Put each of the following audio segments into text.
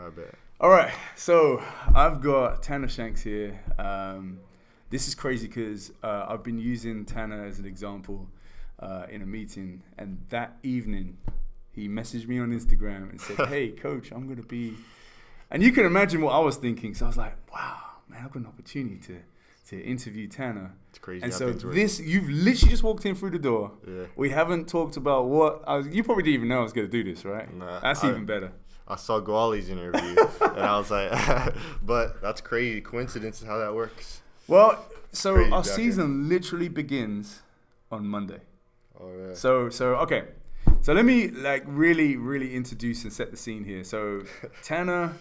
I bet. All right, so I've got Tanner Shanks here. This is crazy because I've been using Tanner as an example in a meeting, and that evening he messaged me on Instagram and said, "Hey, coach, I'm going to be..." And you can imagine what I was thinking. So I was like, wow, man, I've got an opportunity to interview Tanner. It's crazy. And how so things work. you've literally just walked in through the door. Yeah. We haven't talked about you probably didn't even know I was going to do this, right? Nah, That's even better. I saw Gwali's interview, and I was like, but that's crazy. Coincidence is how that works. Well, so Crazy our jacket. season literally begins on Monday. Oh, yeah. So okay. So let me really introduce and set the scene here. So Tanner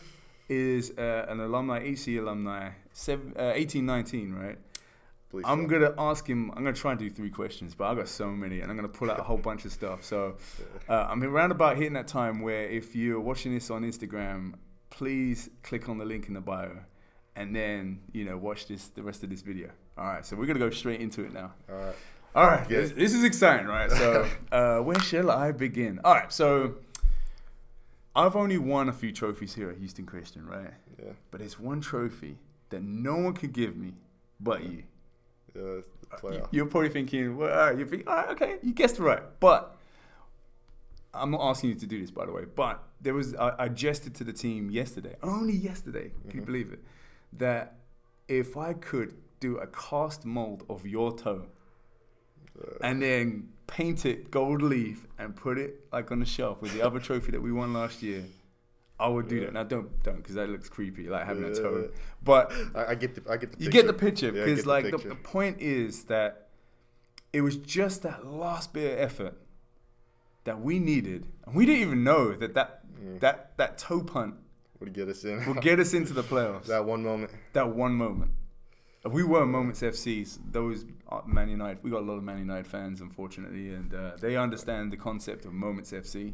is an alumni, HC alumni, 1819, right? Please I'm so. going to ask him, I'm going to try and do 3 questions, but I've got so many, and I'm going to pull out a whole bunch of stuff. So I'm around about hitting that time where if you're watching this on Instagram, please click on the link in the bio, and then, watch the rest of this video. All right, so we're going to go straight into it now. All right, Yes. this is exciting, right? So where shall I begin? All right, so I've only won a few trophies here at Houston Christian, right? Yeah. But it's one trophy that no one could give me but you. Yeah, that's the playoff. You're probably thinking, well, all right, okay, you guessed it right. But I'm not asking you to do this, by the way. But I gestured to the team yesterday, only yesterday, can you believe it, that if I could do a cast mold of your toe and then paint it gold leaf and put it on the shelf with the other trophy that we won last year, I would do that. Now don't because that looks creepy, like having a toe. But I get the picture. you get the picture Yeah, I because get the picture. the point is that it was just that last bit of effort that we needed, and we didn't even know that toe punt would get us in. will get us into the playoffs. That one moment. That one moment. We were Moments FCs. Those Man United. We got a lot of Man United fans, unfortunately, and they understand the concept of Moments FC.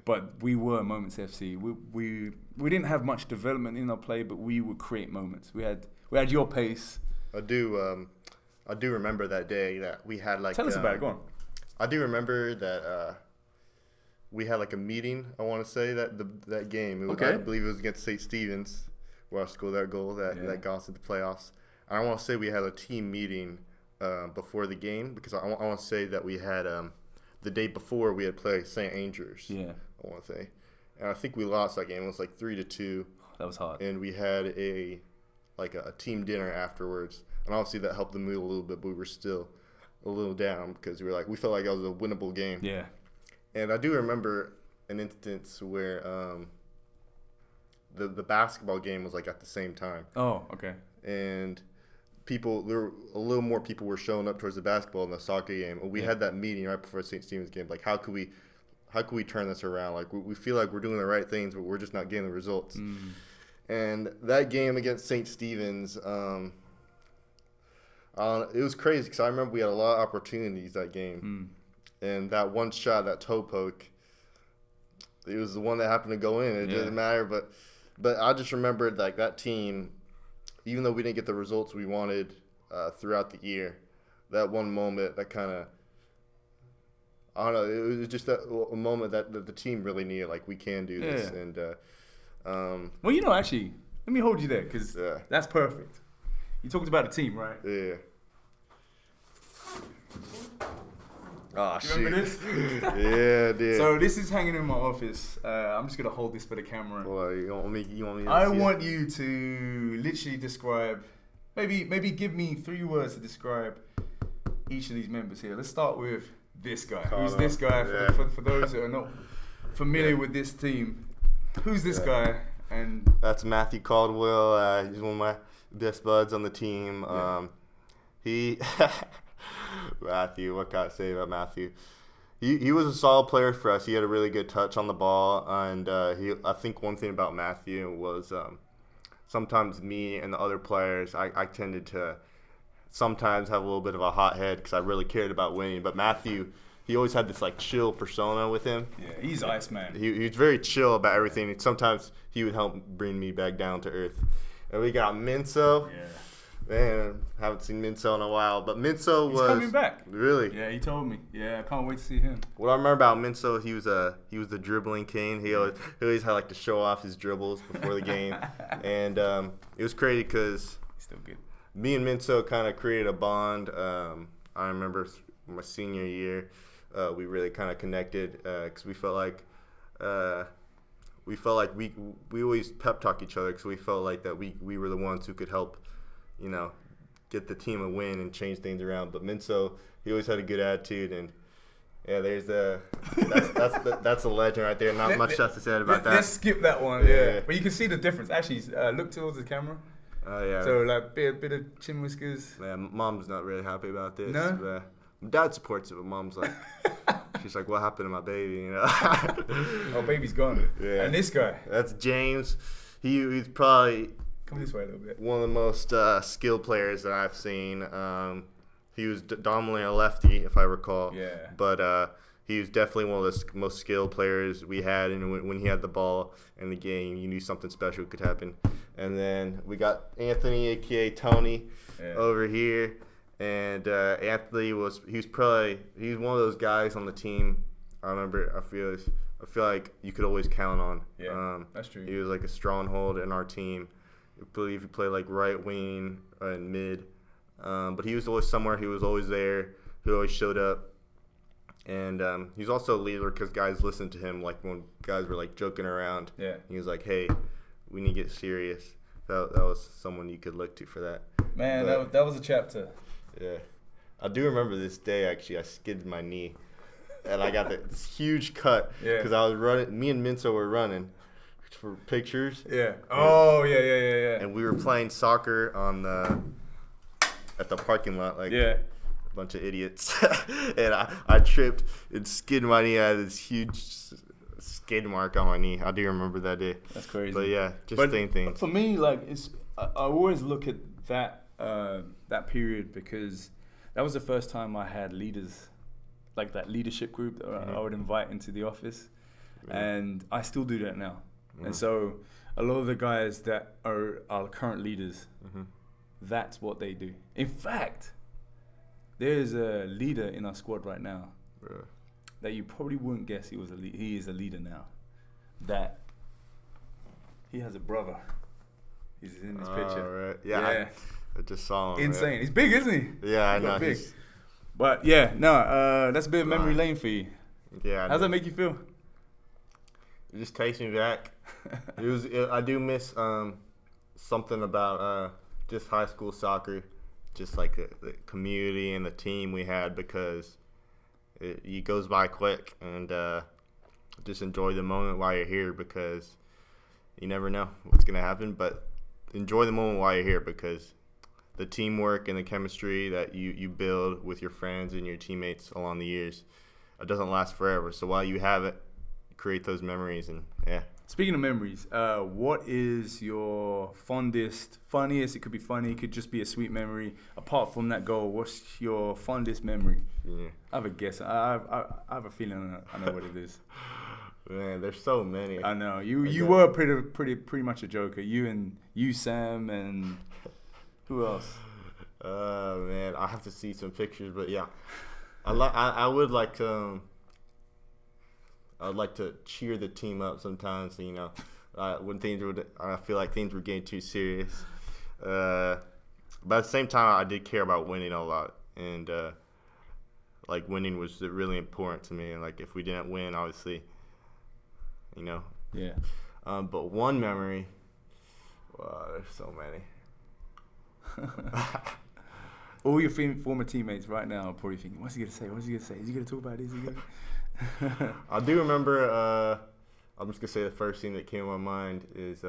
But we were Moments FC. We didn't have much development in our play, but we would create moments. We had your pace. I do remember that day that we had Tell us about it. Go on. I do remember that we had a meeting. I want to say that game. It was, Okay. I believe it was against St. Stephen's, where I scored that goal that got us into the playoffs. And I want to say we had a team meeting before the game because I want to say that we had the day before we had played St. Andrews. Yeah. I want to say, and I think we lost that game. It was 3-2. That was hard. And we had a team dinner afterwards, and obviously that helped the mood a little bit. But we were still a little down because we felt like it was a winnable game. Yeah. And I do remember an instance where the basketball game was at the same time, Oh, okay. and a little more people were showing up towards the basketball than the soccer game. And we had that meeting right before St. Stephen's game. How could we turn this around? We feel like we're doing the right things, but we're just not getting the results. And that game against St. Stephen's, it was crazy because I remember we had a lot of opportunities that game. And that one shot, that toe poke, it was the one that happened to go in. It didn't matter, but I just remembered that team, even though we didn't get the results we wanted throughout the year, that one moment that kind of, I don't know, it was just a moment that the team really needed. We can do this. Yeah. And Well, actually, let me hold you there because Yeah. that's perfect. You talked about a team, right? yeah. Oh, You remember this? Yeah, dude. So this is hanging in my office. I'm just gonna hold this for the camera. Well, you want me to I see it? want you to literally describe, maybe give me 3 words to describe each of these members here. Let's start with this guy. Who's this guy? Yeah. For those that are not familiar with this team, who's this guy? And That's Matthew Caldwell. He's one of my best buds on the team. He Matthew, what can I say about Matthew? He was a solid player for us. He had a really good touch on the ball, and I think one thing about Matthew was sometimes me and the other players, I tended to sometimes have a little bit of a hot head because I really cared about winning. But Matthew, he always had this chill persona with him. yeah, he's Iceman. He was very chill about everything. And sometimes he would help bring me back down to earth. And we got Minso. Yeah. Man, haven't seen Minso in a while, but Minso He's was coming back. Really. Yeah, he told me. Yeah, I can't wait to see him. What I remember about Minso, he was the dribbling king. He always had like to show off his dribbles before the game, and it was crazy because He's still good. me and Minso kind of created a bond. I remember my senior year, we really kind of connected because we felt like we always pep talk each other because we felt like that we were the ones who could help, get the team a win and change things around. But Minso, he always had a good attitude, and yeah, that's a legend right there. Not much else to say about that. Let's skip that one. Yeah. But you can see the difference. Actually, look towards the camera. Oh yeah. So like bit of chin whiskers. Yeah, mom's not really happy about this. No? But dad supports it, but mom's like, she's like, what happened to my baby? Oh, baby's gone. Yeah. And this guy. That's James. He's probably Come this way a little bit. one of the most skilled players that I've seen. He was dominantly a lefty, if I recall. Yeah. But he was definitely one of the most skilled players we had. And when he had the ball in the game, you knew something special could happen. And then we got Anthony, a.k.a. Tony, over here. And Anthony he's one of those guys on the team. I feel like you could always count on. Yeah, that's true. He was like a stronghold in our team. I believe he played like right wing and mid. But he was always somewhere. He was always there. He always showed up. And he's also a leader because guys listened to him. Like when guys were like joking around. Yeah. He was like, "Hey, we need to get serious." That was someone you could look to for that. Man, that was a chapter. Yeah. I do remember this day, actually. I skidded my knee, and I got this huge cut because I was running. Me and Minso were running for pictures. Yeah. Oh, yeah. And we were playing soccer at the parking lot, like a bunch of idiots. And I tripped and skidded my knee. I had this huge skid mark on my knee. I do remember that day. That's crazy. But yeah, same thing. For me, like I always look at that period because that was the first time I had leaders, like that leadership group that I would invite into the office, and I still do that now. And so a lot of the guys that are our current leaders, that's what they do. In fact, there's a leader in our squad right now that you probably wouldn't guess he is a leader now. That he has a brother. He's in this picture. Right. Yeah. I just saw him. Insane. Right? He's big, isn't he? Yeah, I know. Big. But yeah, no, that's a bit of memory lane for you. Yeah. How's that make you feel? It just takes me back. I do miss something about just high school soccer, just like the community and the team we had, because it goes by quick, and just enjoy the moment while you're here, because you never know what's gonna happen. But enjoy the moment while you're here, because the teamwork and the chemistry that you build with your friends and your teammates along the years, it doesn't last forever. So while you have it, create those memories. And Speaking of memories, what is your funniest? It could be funny. It could just be a sweet memory. Apart from that goal, what's your fondest memory? Yeah. I have a guess. I have a feeling I know what it is. Man, there's so many. I know you were pretty much a joker. You Sam, and who else? Man, I have to see some pictures, but yeah, I would like to. I'd like to cheer the team up sometimes. When I feel like things were getting too serious. But at the same time, I did care about winning a lot, and like winning was really important to me. And like if we didn't win, obviously. Yeah. But one memory, there's so many. All your former teammates right now are probably thinking, what's he going to say? Is he going to talk about this? I do remember, I'm just going to say the first thing that came to my mind is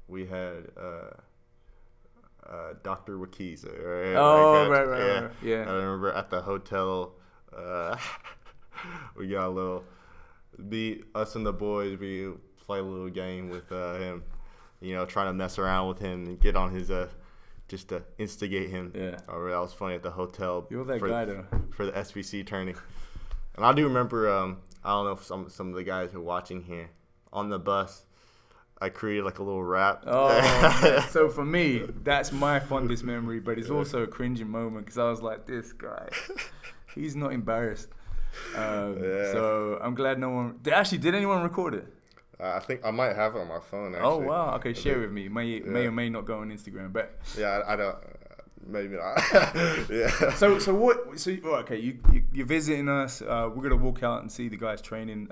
we had Dr. Wakiza. Right? Oh, right. Yeah. I remember at the hotel, we got a little... us and the boys, we play a little game with him, trying to mess around with him and get on his just to instigate him. Yeah. Oh, that was funny at the hotel. You're that guy though. For the SVC tourney. And I do remember, I don't know if some of the guys who are watching here on the bus, I created like a little rap. Oh, so for me, that's my fondest memory, but it's also a cringing moment because I was like, this guy, he's not embarrassed. So I'm glad no one. Did anyone record it? I think I might have it on my phone. Actually. Oh wow! Okay, share it with me. May or may not go on Instagram, but yeah, I don't. Maybe not. Yeah. So what? So okay, you're visiting us. We're gonna walk out and see the guys training,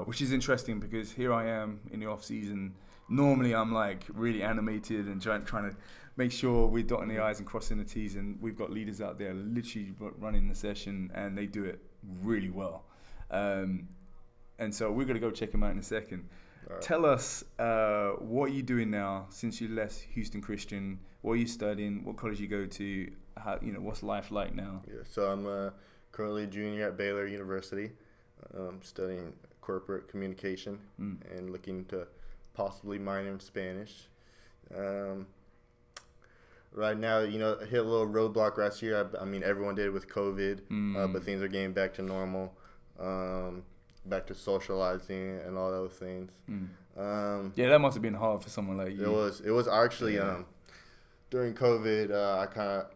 which is interesting because here I am in the off season. Normally I'm like really animated and trying to make sure we're dotting the I's and crossing the T's, and we've got leaders out there literally running the session, and they do it really well. And so we're gonna go check them out in a second. Right. Tell us what are you doing now since you left Houston Christian. What are you studying? What college you go to? How what's life like now? Yeah, so I'm currently a junior at Baylor University, studying corporate communication and looking to possibly minor in Spanish. Right now, I hit a little roadblock last year. I mean, everyone did with COVID, but things are getting back to normal, back to socializing and all those things. Yeah, that must have been hard for someone like you. It was actually. During COVID, I kind of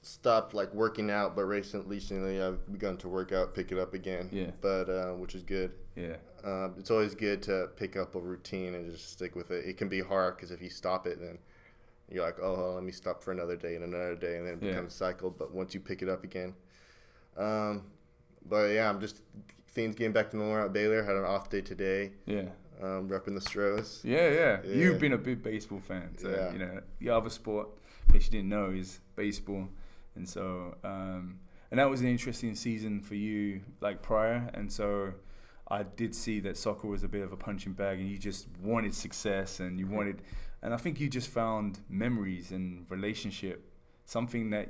stopped like working out, but recently I've begun to work out, pick it up again. Yeah. But which is good. Yeah. It's always good to pick up a routine and just stick with it. It can be hard because if you stop it, then you're like, oh, well, let me stop for another day, and then it becomes a cycle. But once you pick it up again, but yeah, I'm just things getting back to normal at Baylor. Had an off day today. Yeah. Repping the Stros. Yeah. You've been a big baseball fan. So, your other sport, in case you didn't know, is baseball. And so, and that was an interesting season for you, like prior. And so I did see that soccer was a bit of a punching bag and you just wanted success and you wanted, and I think you just found memories and relationship, something that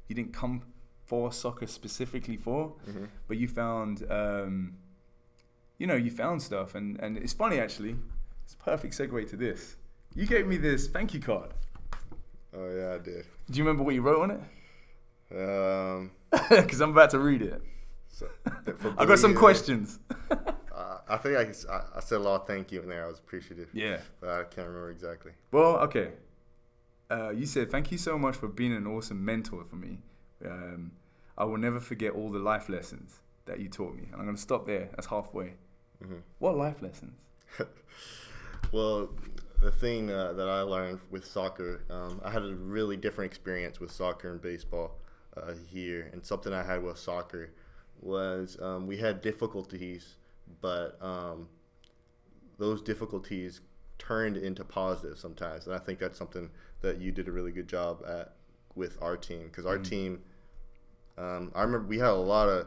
you didn't come for soccer specifically for, but you found, you found stuff, and it's funny actually. It's a perfect segue to this. You gave me this thank you card. Oh yeah, I did. Do you remember what you wrote on it? Because I'm about to read it. So, I got some questions. I think I said a lot of thank you in there. I was appreciative. Yeah. But I can't remember exactly. Well, okay. You said, thank you so much for being an awesome mentor for me. I will never forget all the life lessons that you taught me. And I'm going to stop there. That's halfway. What life lessons? Well, the thing that I learned with soccer, I had a really different experience with soccer and baseball here. And something I had with soccer was we had difficulties, but those difficulties turned into positives sometimes. And I think that's something that you did a really good job at with our team. Because our team, I remember we had a lot of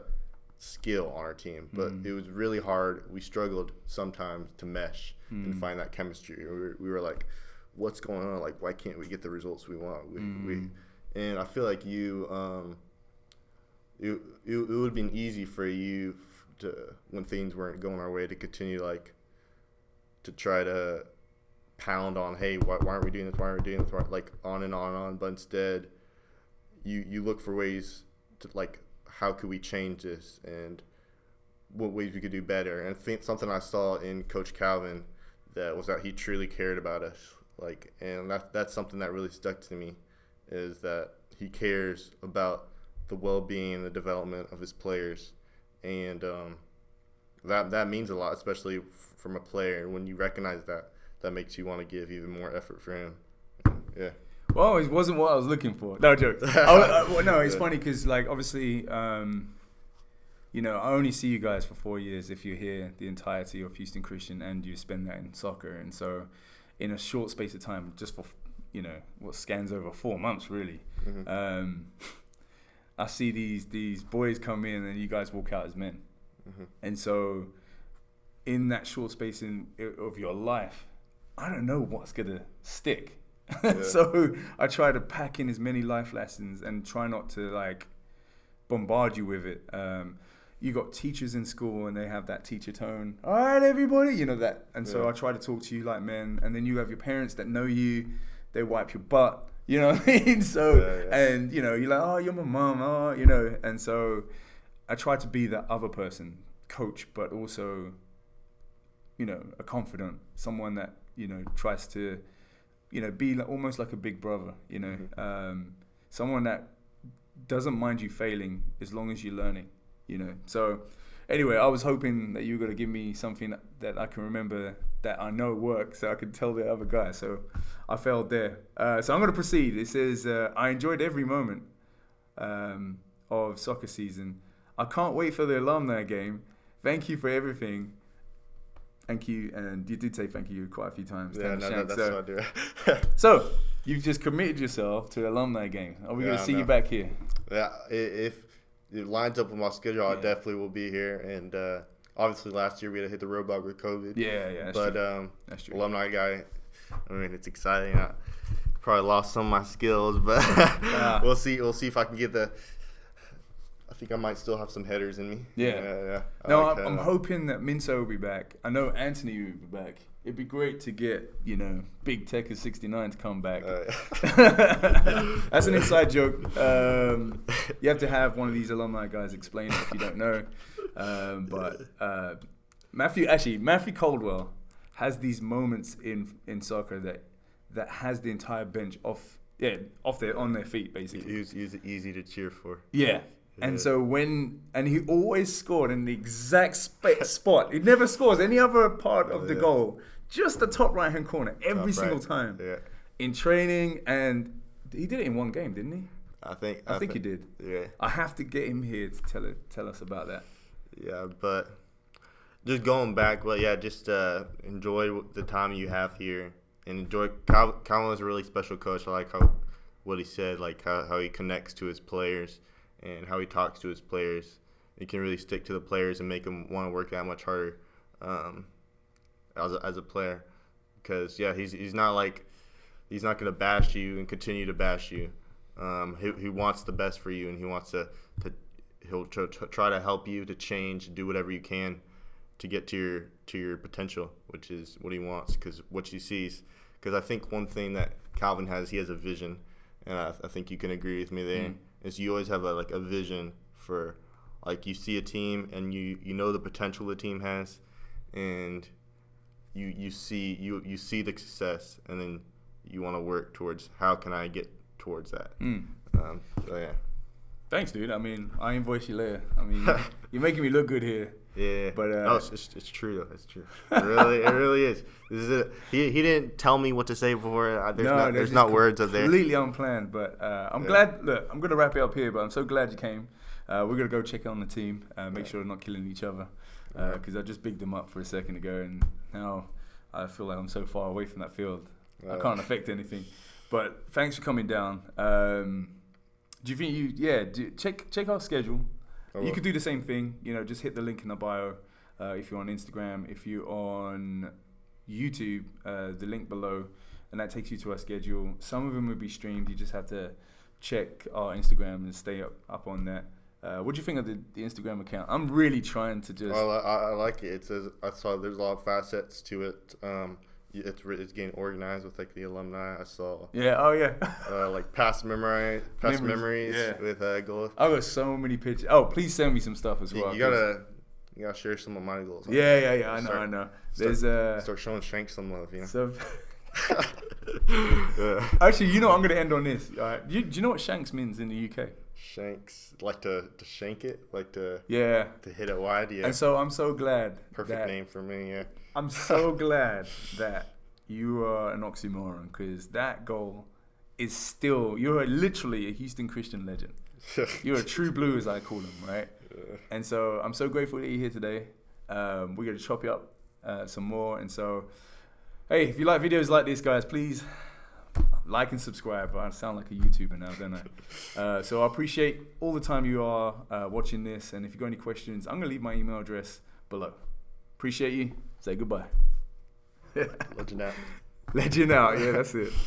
skill on our team, but it was really hard. We struggled sometimes to mesh and find that chemistry. We were like, what's going on? Like, why can't we get the results we want? And I feel like it would have been easy for you to, when things weren't going our way, to continue to try to pound on, hey, why aren't we doing this? Why aren't we doing this? Like on and on and on. But instead, you look for ways to how could we change this and what ways we could do better. And I think something I saw in Coach Calvin was that he truly cared about us. And that's something that really stuck to me, is that he cares about the well-being and the development of his players. And that means a lot, especially from a player. And when you recognize that makes you want to give even more effort for him. Yeah. Well, it wasn't what I was looking for. No joke. No, it's funny because, obviously, I only see you guys for 4 years if you're here the entirety of Houston Christian and you spend that in soccer. And so, in a short space of time, just for, what scans over 4 months, really, I see these boys come in and you guys walk out as men. And so, in that short space of your life, I don't know what's going to stick. Yeah. So I try to pack in as many life lessons and try not to bombard you with it. You got teachers in school and they have that teacher tone. All right, everybody, that. And so I try to talk to you like men. And then you have your parents that know you. They wipe your butt. You know what I mean? So, and you're like, oh, you're my mom. And so I try to be that other person, coach, but also a confidant, someone that tries to be almost like a big brother. Someone that doesn't mind you failing as long as you're learning. So anyway, I was hoping that you were going to give me something that I can remember that I know works, so I could tell the other guy. So I failed there. So I'm going to proceed. It says, I enjoyed every moment of soccer season. I can't wait for the alumni game. Thank you for everything. Thank you. And you did say thank you quite a few times. Yeah, that's what I do. So you've just committed yourself to the alumni game. Are we going to see you back here? Yeah, if it lines up with my schedule, I definitely will be here. And obviously last year we had to hit the roadblock with COVID. Yeah, that's true. Alumni guy, I mean, it's exciting. I probably lost some of my skills, but we'll see if I can get I think I might still have some headers in me. Yeah. No, I'm hoping that Minso will be back. I know Anthony will be back. It'd be great to get, Big Tech of 69 to come back. That's an inside joke. You have to have one of these alumni guys explain it if you don't know. But Matthew Caldwell has these moments in soccer that has the entire bench on their feet, basically. He's easy to cheer for. Yeah. And so he always scored in the exact spot. He never scores any other part of the goal, just the top right-hand corner every single time. Yeah. In training, and he did it in one game, didn't he? I think he did. Yeah. I have to get him here to tell us about that. Yeah, but just going back, just enjoy the time you have here and enjoy. Calvin was a really special coach. I like what he said, like how he connects to his players. And how he talks to his players. He can really stick to the players and make them want to work that much harder as a player. Because, he's not going to bash you and continue to bash you. He wants the best for you, and he wants he'll try to help you to change, do whatever you can to get to your potential, which is what he wants, because what he sees. Because I think one thing that Calvin has, he has a vision, and I think you can agree with me there. Is you always have a vision for, like, you see a team and you know the potential the team has, and you see the success, and then you want to work towards how can I get towards that. So yeah. Thanks, dude. I mean, I invoice you later. I mean, you're making me look good here. Yeah, but no, it's true though. It's true. It really is. This is it. He didn't tell me what to say before. There's not words up there. Completely unplanned. But I'm glad. Look, I'm gonna wrap it up here. But I'm so glad you came. We're gonna go check on the team. Make sure they're not killing each other. Because I just bigged them up for a second ago, and now I feel like I'm so far away from that field. I can't affect anything. But thanks for coming down. Do you think check our schedule? You could do the same thing, just hit the link in the bio. If you're on Instagram, if you're on YouTube, the link below, and that takes you to our schedule. Some of them will be streamed. You just have to check our Instagram and stay up on that. What do you think of the Instagram account? I'm really trying to just. Well, I like it. It says I saw there's a lot of facets to it. It's getting organized with like the alumni. I saw. Yeah. Oh yeah. Like past memories with goals. I got so many pictures. Oh, please send me some stuff as well. You gotta share some of my goals. Yeah. I know. There's start showing Shanks some love. So, actually, I'm gonna end on this. All right. Do you know what Shanks means in the UK? Shanks, like to shank it, like to hit it wide. Yeah. And so I'm so glad. Perfect name for me. Yeah. I'm so glad that you are an oxymoron, because that goal is still, you're literally a Houston Christian legend. You're a true blue, as I call them, right? And so I'm so grateful that you're here today. We're going to chop you up some more. And so, hey, if you like videos like this, guys, please like and subscribe. I sound like a YouTuber now, don't I? So I appreciate all the time you are watching this. And if you've got any questions, I'm going to leave my email address below. Appreciate you. Say goodbye. Legend out. Legend out. Yeah, that's it.